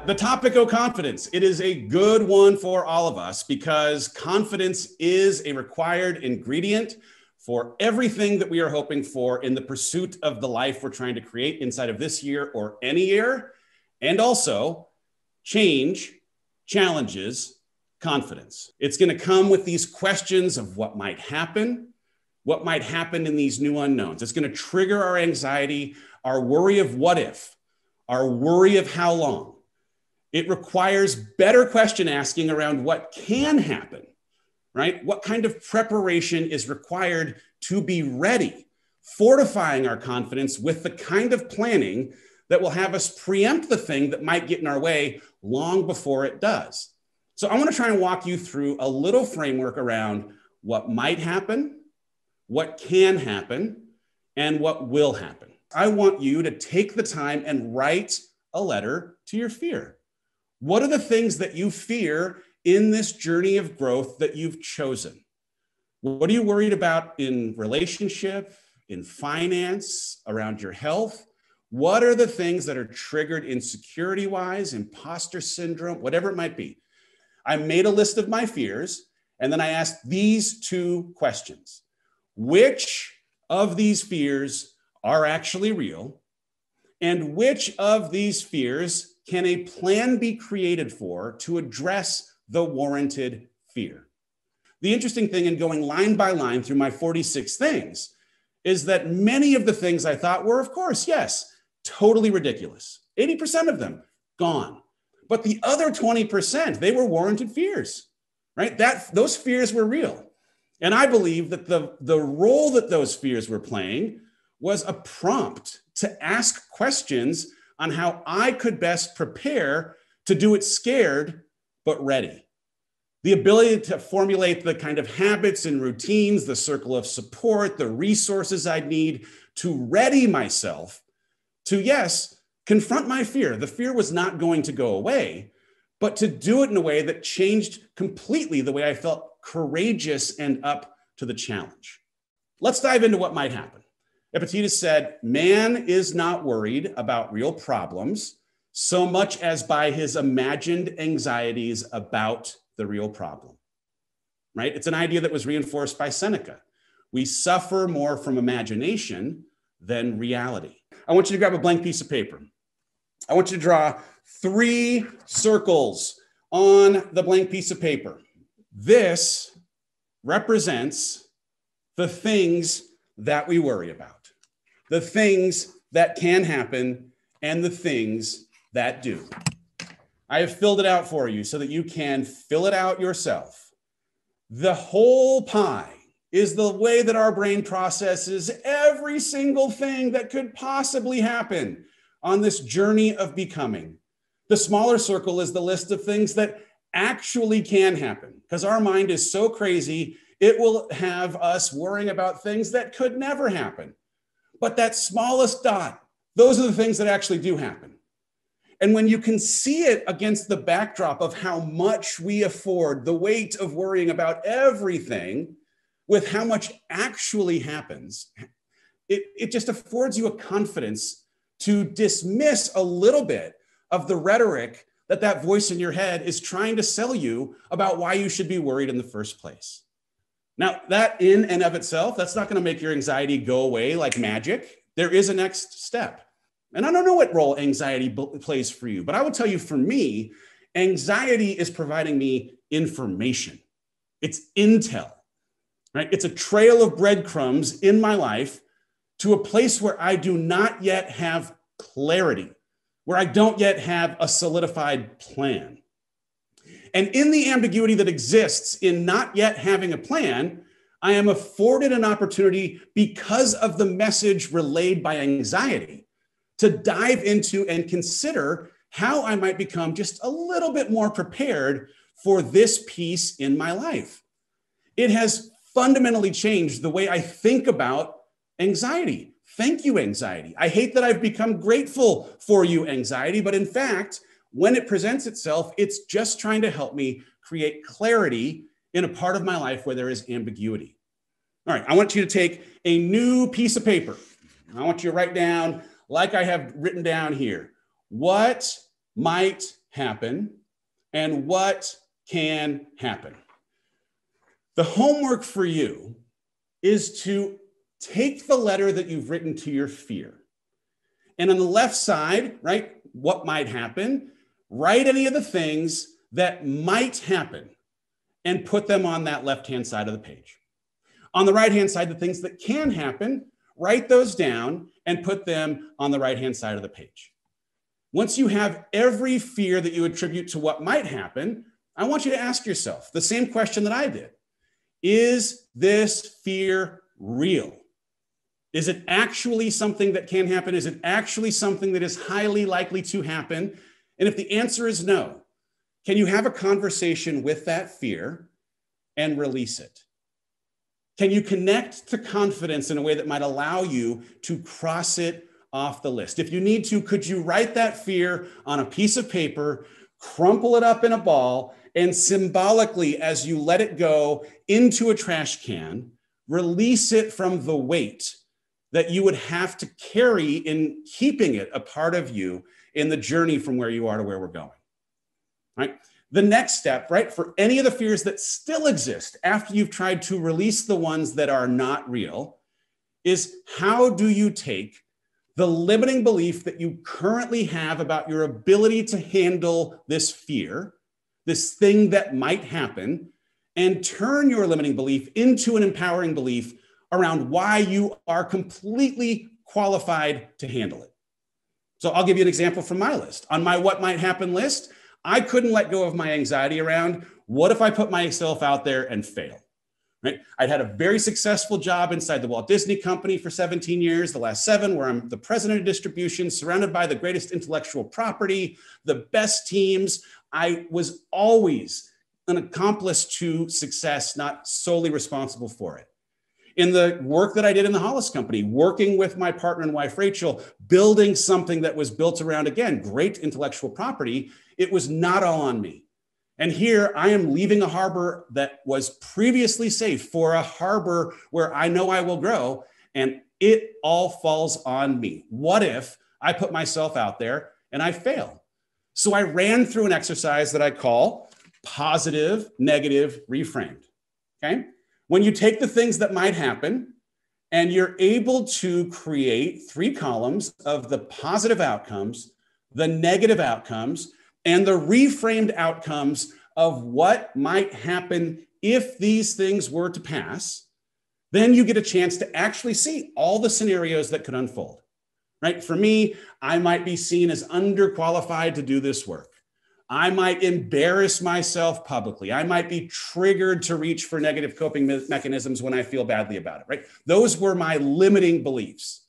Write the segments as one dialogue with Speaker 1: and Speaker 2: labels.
Speaker 1: The topic of confidence. It is a good one for all of us because confidence is a required ingredient for everything that we are hoping for in the pursuit of the life we're trying to create inside of this year or any year. And also change challenges confidence. It's going to come with these questions of what might happen in these new unknowns. It's going to trigger our anxiety, our worry of what if, our worry of how long. It requires better question asking around what can happen, right? What kind of preparation is required to be ready, fortifying our confidence with the kind of planning that will have us preempt the thing that might get in our way long before it does. So I want to try and walk you through a little framework around what might happen, what can happen, and what will happen. I want you to take the time and write a letter to your fear. What are the things that you fear in this journey of growth that you've chosen? What are you worried about in relationship, in finance, around your health? What are the things that are triggered insecurity-wise, imposter syndrome, whatever it might be? I made a list of my fears, and then I asked these two questions. Which of these fears are actually real? And which of these fears can a plan be created for to address the warranted fear? The interesting thing in going line by line through my 46 things is that many of the things I thought were, of course, yes, totally ridiculous. 80% of them gone. But the other 20%, they were warranted fears, right? Those fears were real. And I believe that the role that those fears were playing was a prompt to ask questions on how I could best prepare to do it scared, but ready. The ability to formulate the kind of habits and routines, the circle of support, the resources I'd need to ready myself to, yes, confront my fear. The fear was not going to go away, but to do it in a way that changed completely the way I felt courageous and up to the challenge. Let's dive into what might happen. Epictetus said, man is not worried about real problems so much as by his imagined anxieties about the real problem, right? It's an idea that was reinforced by Seneca. We suffer more from imagination than reality. I want you to grab a blank piece of paper. I want you to draw 3 circles on the blank piece of paper. This represents the things that we worry about. The things that can happen and the things that do. I have filled it out for you so that you can fill it out yourself. The whole pie is the way that our brain processes every single thing that could possibly happen on this journey of becoming. The smaller circle is the list of things that actually can happen because our mind is so crazy, it will have us worrying about things that could never happen. But that smallest dot, those are the things that actually do happen. And when you can see it against the backdrop of how much we afford, the weight of worrying about everything with how much actually happens, it just affords you a confidence to dismiss a little bit of the rhetoric that voice in your head is trying to sell you about why you should be worried in the first place. Now, that in and of itself, that's not going to make your anxiety go away like magic. There is a next step. And I don't know what role anxiety plays for you, but I will tell you, for me, anxiety is providing me information. It's intel, right? It's a trail of breadcrumbs in my life to a place where I do not yet have clarity, where I don't yet have a solidified plan. And in the ambiguity that exists in not yet having a plan, I am afforded an opportunity because of the message relayed by anxiety to dive into and consider how I might become just a little bit more prepared for this piece in my life. It has fundamentally changed the way I think about anxiety. Thank you, anxiety. I hate that I've become grateful for you, anxiety, but in fact, when it presents itself, it's just trying to help me create clarity in a part of my life where there is ambiguity. All right, I want you to take a new piece of paper. I want you to write down, like I have written down here, what might happen and what can happen. The homework for you is to take the letter that you've written to your fear. And on the left side, right, what might happen, write any of the things that might happen and put them on that left-hand side of the page. On the right-hand side, the things that can happen, write those down and put them on the right-hand side of the page. Once you have every fear that you attribute to what might happen, I want you to ask yourself the same question that I did. Is this fear real? Is it actually something that can happen? Is it actually something that is highly likely to happen? And if the answer is no, can you have a conversation with that fear and release it? Can you connect to confidence in a way that might allow you to cross it off the list? If you need to, could you write that fear on a piece of paper, crumple it up in a ball, and symbolically, as you let it go into a trash can, release it from the weight that you would have to carry in keeping it a part of you in the journey from where you are to where we're going, right? The next step, right, for any of the fears that still exist after you've tried to release the ones that are not real, is how do you take the limiting belief that you currently have about your ability to handle this fear, this thing that might happen, and turn your limiting belief into an empowering belief around why you are completely qualified to handle it. So I'll give you an example from my list. On my what might happen list, I couldn't let go of my anxiety around what if I put myself out there and fail, right? I'd had a very successful job inside the Walt Disney Company for 17 years, the last 7, where I'm the president of distribution, surrounded by the greatest intellectual property, the best teams. I was always an accomplice to success, not solely responsible for it. In the work that I did in the Hollis Company, working with my partner and wife, Rachel, building something that was built around, again, great intellectual property, it was not all on me. And here I am leaving a harbor that was previously safe for a harbor where I know I will grow, and it all falls on me. What if I put myself out there and I fail? So I ran through an exercise that I call positive, negative, reframed, okay? When you take the things that might happen and you're able to create 3 columns of the positive outcomes, the negative outcomes, and the reframed outcomes of what might happen if these things were to pass, then you get a chance to actually see all the scenarios that could unfold, right? For me, I might be seen as underqualified to do this work. I might embarrass myself publicly. I might be triggered to reach for negative coping mechanisms when I feel badly about it, right? Those were my limiting beliefs.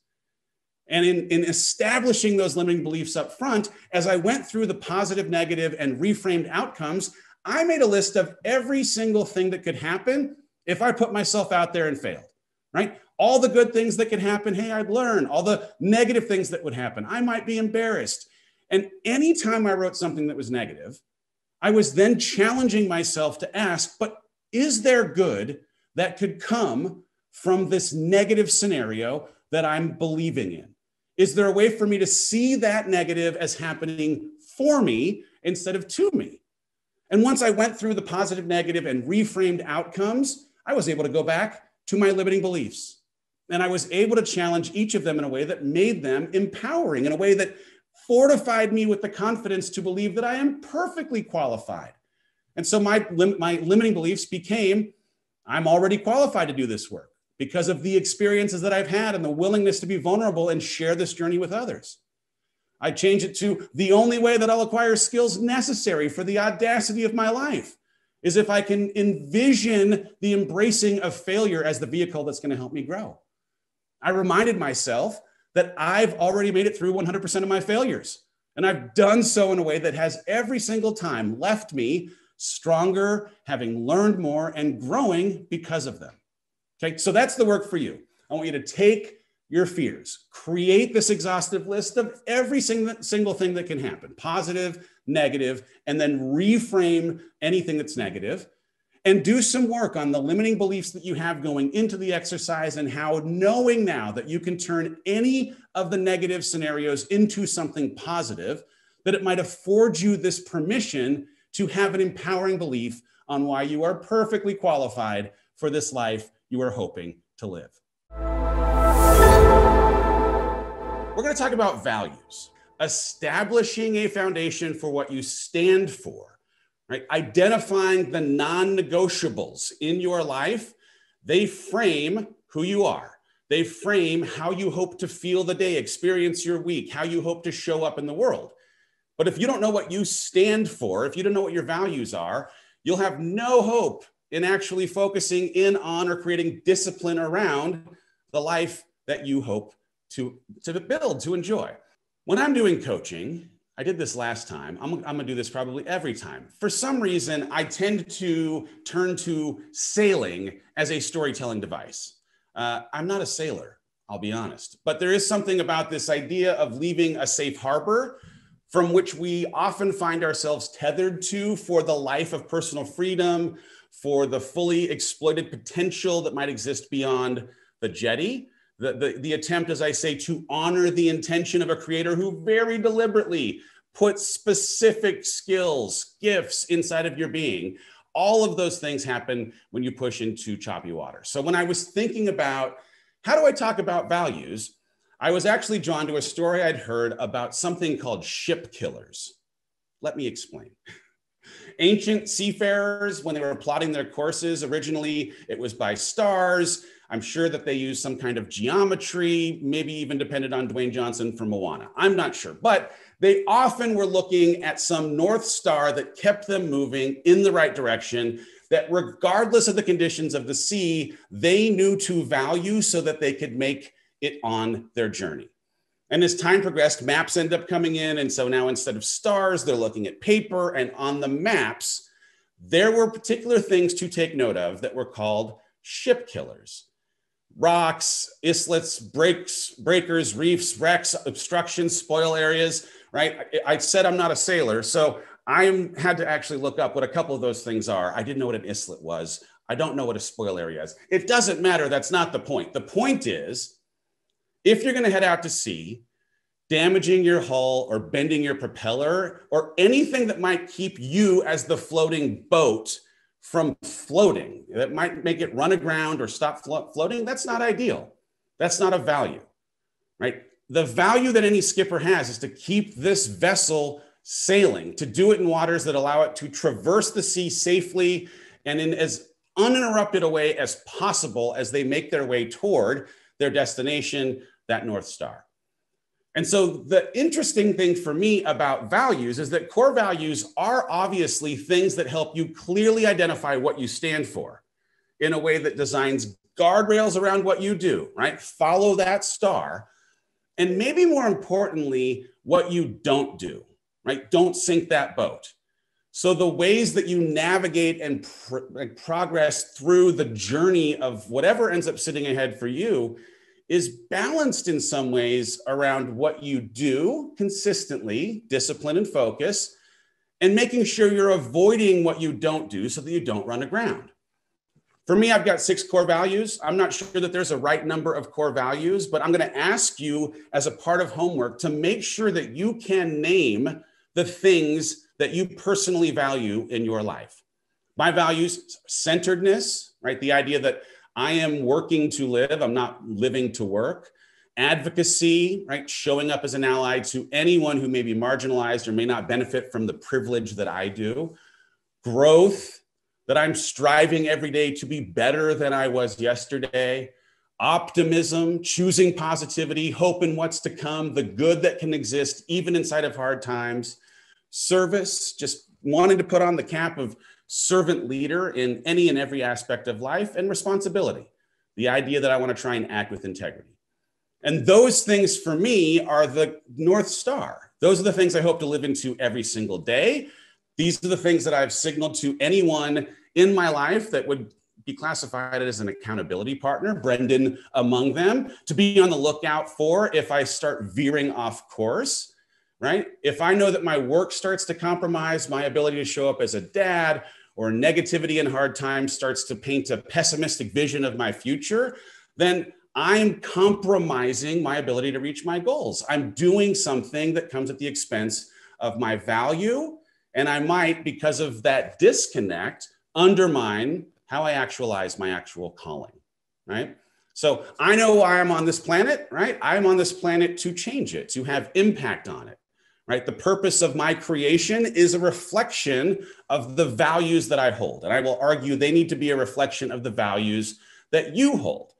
Speaker 1: And in establishing those limiting beliefs up front, as I went through the positive, negative, and reframed outcomes, I made a list of every single thing that could happen if I put myself out there and failed, right? All the good things that could happen, hey, I'd learn. All the negative things that would happen, I might be embarrassed. And anytime I wrote something that was negative, I was then challenging myself to ask, but is there good that could come from this negative scenario that I'm believing in? Is there a way for me to see that negative as happening for me instead of to me? And once I went through the positive, negative, and reframed outcomes, I was able to go back to my limiting beliefs. And I was able to challenge each of them in a way that made them empowering, in a way that fortified me with the confidence to believe that I am perfectly qualified. And so my limiting beliefs became, I'm already qualified to do this work because of the experiences that I've had and the willingness to be vulnerable and share this journey with others. I change it to the only way that I'll acquire skills necessary for the audacity of my life is if I can envision the embracing of failure as the vehicle that's going to help me grow. I reminded myself that I've already made it through 100% of my failures. And I've done so in a way that has every single time left me stronger, having learned more and growing because of them. Okay, so that's the work for you. I want you to take your fears, create this exhaustive list of every single thing that can happen, positive, negative, and then reframe anything that's negative. And do some work on the limiting beliefs that you have going into the exercise and how knowing now that you can turn any of the negative scenarios into something positive that it might afford you this permission to have an empowering belief on why you are perfectly qualified for this life you are hoping to live. We're going to talk about values, establishing a foundation for what you stand for, right? Identifying the non-negotiables in your life. They frame who you are. They frame how you hope to feel the day, experience your week, how you hope to show up in the world. But if you don't know what you stand for, if you don't know what your values are, you'll have no hope in actually focusing in on or creating discipline around the life that you hope to build, to enjoy. When I'm doing coaching, I did this last time. I'm gonna do this probably every time. For some reason, I tend to turn to sailing as a storytelling device. I'm not a sailor, I'll be honest, but there is something about this idea of leaving a safe harbor from which we often find ourselves tethered to for the life of personal freedom, for the fully exploited potential that might exist beyond the jetty. The attempt, as I say, to honor the intention of a creator who very deliberately puts specific skills, gifts inside of your being. All of those things happen when you push into choppy water. So when I was thinking about how do I talk about values, I was actually drawn to a story I'd heard about something called ship killers. Let me explain. Ancient seafarers, when they were plotting their courses, originally it was by stars. I'm sure that they used some kind of geometry, maybe even depended on Dwayne Johnson from Moana. I'm not sure, but they often were looking at some North Star that kept them moving in the right direction, that regardless of the conditions of the sea, they knew to value so that they could make it on their journey. And as time progressed, maps end up coming in. And so now instead of stars, they're looking at paper, and on the maps, there were particular things to take note of that were called ship killers. Rocks, islets, breakers, reefs, wrecks, obstructions, spoil areas, right? I said I'm not a sailor, so I had to actually look up what a couple of those things are. I didn't know what an islet was. I don't know what a spoil area is. It doesn't matter. That's not the point. The point is, if you're going to head out to sea, damaging your hull or bending your propeller or anything that might keep you as the floating boat from floating, that might make it run aground or stop floating, that's not ideal. That's not a value, right? The value that any skipper has is to keep this vessel sailing, to do it in waters that allow it to traverse the sea safely and in as uninterrupted a way as possible as they make their way toward their destination, that North Star. And so the interesting thing for me about values is that core values are obviously things that help you clearly identify what you stand for in a way that designs guardrails around what you do, right? Follow that star. And maybe more importantly, what you don't do, right? Don't sink that boat. So the ways that you navigate and progress through the journey of whatever ends up sitting ahead for you is balanced in some ways around what you do consistently, discipline and focus, and making sure you're avoiding what you don't do so that you don't run aground. For me, I've got 6 core values. I'm not sure that there's a right number of core values, but I'm going to ask you as a part of homework to make sure that you can name the things that you personally value in your life. My values, centeredness, right? The idea that I am working to live, I'm not living to work. Advocacy, right? Showing up as an ally to anyone who may be marginalized or may not benefit from the privilege that I do. Growth, that I'm striving every day to be better than I was yesterday. Optimism, choosing positivity, hope in what's to come, the good that can exist even inside of hard times. Service, just wanting to put on the cap of servant leader in any and every aspect of life, and responsibility, the idea that I want to try and act with integrity. And those things for me are the North Star. Those are the things I hope to live into every single day. These are the things that I've signaled to anyone in my life that would be classified as an accountability partner, Brendan among them, to be on the lookout for if I start veering off course, right? If I know that my work starts to compromise my ability to show up as a dad, or negativity in hard times starts to paint a pessimistic vision of my future, then I'm compromising my ability to reach my goals. I'm doing something that comes at the expense of my value. And I might, because of that disconnect, undermine how I actualize my actual calling, right? So I know why I'm on this planet, right? I'm on this planet to change it, to have impact on it, right? The purpose of my creation is a reflection of the values that I hold. And I will argue they need to be a reflection of the values that you hold.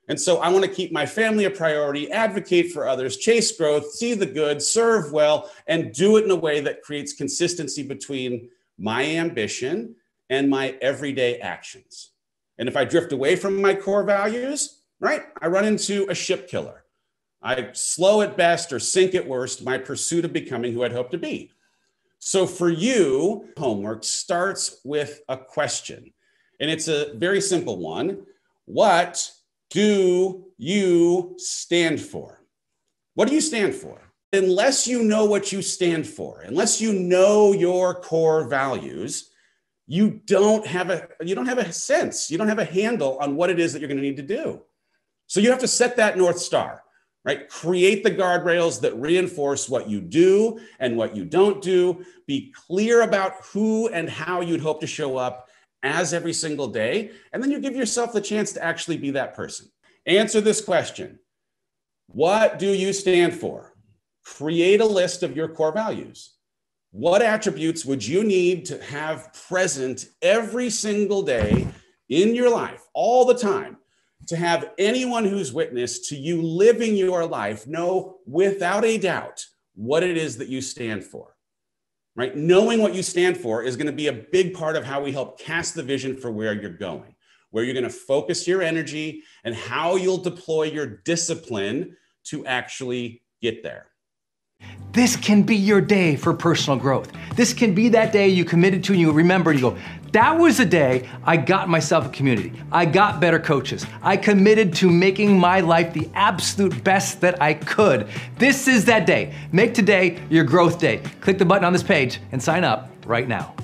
Speaker 1: And so I want to keep my family a priority, advocate for others, chase growth, see the good, serve well, and do it in a way that creates consistency between my ambition and my everyday actions. And if I drift away from my core values, right, I run into a ship killer. I slow at best or sink at worst my pursuit of becoming who I'd hoped to be. So for you, homework starts with a question. And it's a very simple one. What do you stand for? What do you stand for? Unless you know what you stand for, unless you know your core values, you don't have a sense, you don't have a handle on what it is that you're going to need to do. So you have to set that North Star, right? Create the guardrails that reinforce what you do and what you don't do. Be clear about who and how you'd hope to show up as every single day. And then you give yourself the chance to actually be that person. Answer this question. What do you stand for? Create a list of your core values. What attributes would you need to have present every single day in your life, all the time, to have anyone who's witness to you living your life know without a doubt what it is that you stand for, right? Knowing what you stand for is going to be a big part of how we help cast the vision for where you're going, where you're going to focus your energy and how you'll deploy your discipline to actually get there.
Speaker 2: This can be your day for personal growth. This can be that day you committed to and you remember and you go, that was the day I got myself a community. I got better coaches. I committed to making my life the absolute best that I could. This is that day. Make today your growth day. Click the button on this page and sign up right now.